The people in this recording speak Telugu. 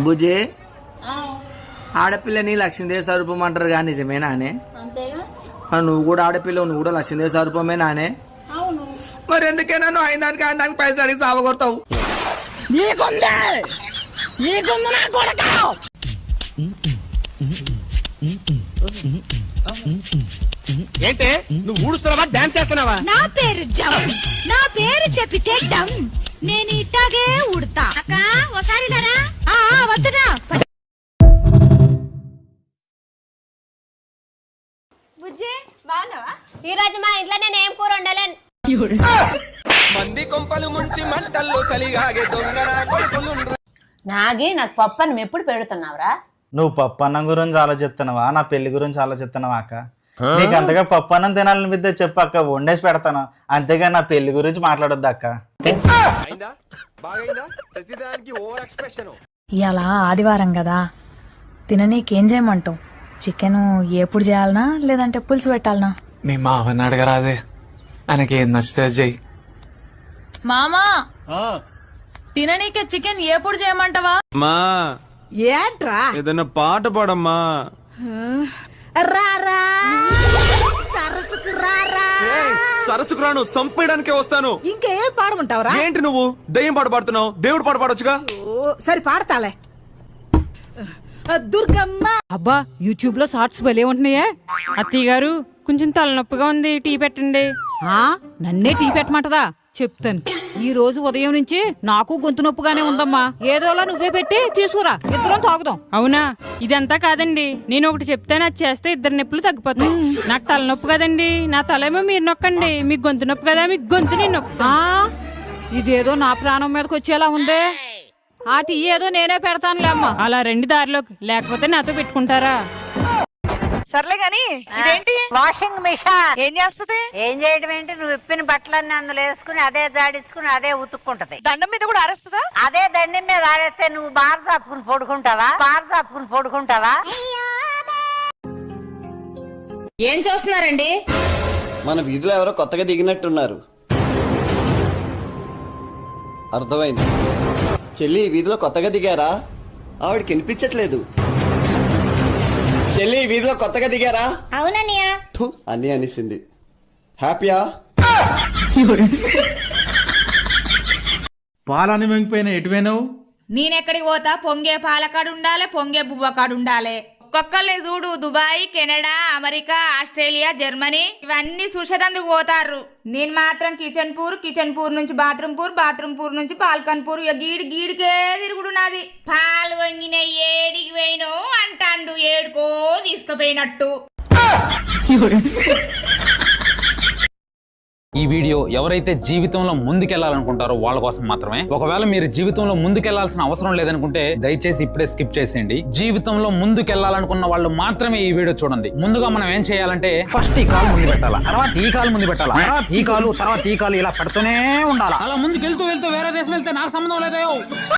బుజ్జి ఆడపిల్లని లక్ష్మీదేవి స్వరూపం అంటారు కానీ నిజమేనా అనే? నువ్వు కూడా ఆడపిల్ల, నువ్వు కూడా లక్ష్మీదేవి స్వరూపమేనా అనే? మరి ఎందుకైనా నువ్వు అయిన దానికి పైసలు అడిగి సావగొడతావు? ఏంటే నువ్వు ఊడుస్తున్నావా, డాన్స్ చేస్తున్నావా? నా పేరు జమ్, నా పేరు చెప్పితే డమ్, నేను ఇట్టాగే ఉడతా. అక్క ఒకసారి వద్దురా. బుజ్జి బాగున్నావా? ఈ రోజు మా ఇంట్లో నేను ఏం కూర వండలేను. మంది కొంపలు ముంచి మంటల్లో సలిగాగే దొంగన కొడుకులు. నాకు పప్పు అన్నం ఎప్పుడు పెడుతున్నావురా? నువ్వు పప్పు అన్నం గురించి ఆలోచిస్తున్నావా, నా పెళ్లి గురించి ఆలోచిస్తున్నావా అక్క? నీకు అంతగా పప్పు అన్నం తినాలనిపిస్తే చెప్పు అక్క, వండేసి పెడతాను. అంతేగా నా పెళ్లి గురించి మాట్లాడొద్దు అక్క. ఇలా ఆదివారం కదా, తిననీకేం చేయమంటావు? చికెన్ ఎప్పుడు చేయాలనా లేదంటే పులుసు పెట్టాలనా? మీ మావని అడగరాదే, ఆయనకి ఏం నచ్చితే చెయ్యి. మామా తిననీకే చికెన్ ఎప్పుడు చేయమంటావా? మా ఏంట్రా ఏదైనా పాట పాడమ్మా. రారా సరసుకు రారా. సరస్సుకు రాను, సంపేయడానికే వస్తాను. ఇంకేం పాడమంటావురా? ఏంటి నువ్వు దయ్యం పాట పాడుతున్నావు? దేవుడు పాట పాడొచ్చుగా. సరే పాడతాలే. దుర్గమ్మ. అబ్బా యూట్యూబ్ లో షార్ట్స్ భలే ఉంటున్నాయే. అత్తయ్య గారు కొంచెం తలనొప్పిగా ఉంది, టీ పెట్టండి. నన్నే టీ పెట్టమంటదా? చెప్తాను. ఈ రోజు ఉదయం నుంచి నాకు గొంతు నొప్పిగానే ఉందమ్మా. ఏదోలా నువ్వే పెట్టి తీసుకురా, ఇద్దరం తాగుదాం. అవునా? ఇదంతా కాదండి, నేను ఒకటి చెప్తాను, అది చేస్తే ఇద్దరు నొప్పులు తగ్గిపోతాయి. నాకు తలనొప్పి కదండి, నా తలేమో మీరు నొక్కండి. మీకు గొంతు నొప్పి కదా, మీకు గొంతు నేను నొక్కుతా. ఇదేదో నా ప్రాణం మీదకి వచ్చేలా ఉందే. ఆ టీ ఏదో నేనే పెడతానులే అమ్మా. అలా రెండు దారిలోకి, లేకపోతే నాతో పెట్టుకుంటారా? సర్లే గాని ఇదేంటి? Washing machine. ఏం చేస్తది? ఏం చేయడం ఏంటి? నువ్వు ఇప్పిన బట్టలన్నీ అందులో వేసుకుని అదే జాడించుకుని అదే ఉతుక్కుంటది. దండం మీద కూడా అరేస్తుందా? అదే దండం మీద ఆరేస్తే నువ్వు బార్ చాపుకుని పడుకుంటావా? ఏం చూస్తున్నారండి? మన వీధిలో ఎవరో కొత్తగా దిగినట్టున్నారు. అర్థమైంది. చెల్లి వీధిలో కొత్తగా దిగారా? ఆవిడకి వినిపించట్లేదు. చెల్లి వీధిలో కొత్తగా దిగారా? అవునన్నయ్య. అన్నీ అనిసింది. హ్యాపీయా? పాలని వెంగిపోయినా ఎటువైనావు? నేనెక్కడికి పోతా? పొంగే పాలకాడు ఉండాలి, పొంగే బువ్వకాడు ఉండాలి. ఒక్కొక్కరిని చూడు, Dubai, Canada, America, Australia, Germany ఇవన్నీ చూసేదందుకు పోతారు. నేను మాత్రం కిచెన్ పూర్ నుంచి బాత్రూమ్ పూర్ నుంచి బాల్కన్ పూర్, గీడికే తిరుగుడు నాది. పాలు వంగిన ఏడికి పోయినో అంటాండు, ఏడుకో తీసుకుపోయినట్టు. ఈ వీడియో ఎవరైతే జీవితంలో ముందుకెళ్లాలనుకుంటారో వాళ్ళ కోసం మాత్రమే. ఒకవేళ మీరు జీవితంలో ముందుకెళ్లాల్సిన అవసరం లేదనుకుంటే దయచేసి ఇప్పుడే స్కిప్ చేసేయండి. జీవితంలో ముందుకెళ్లాలనుకున్న వాళ్ళు మాత్రమే ఈ వీడియో చూడండి. ముందుగా మనం ఏం చేయాలంటే ఫస్ట్ ఈ కాలు ముందు పెట్టాలా, తర్వాత ఈ కాలు ముందు పెట్టాలా, తర్వాత ఈ కాలు ఇలా పెడుతూనే ఉండాలా. అలా ముందుకెళ్తూ వేరే దేశం వెళ్తే నాకు సంబంధం లేదో.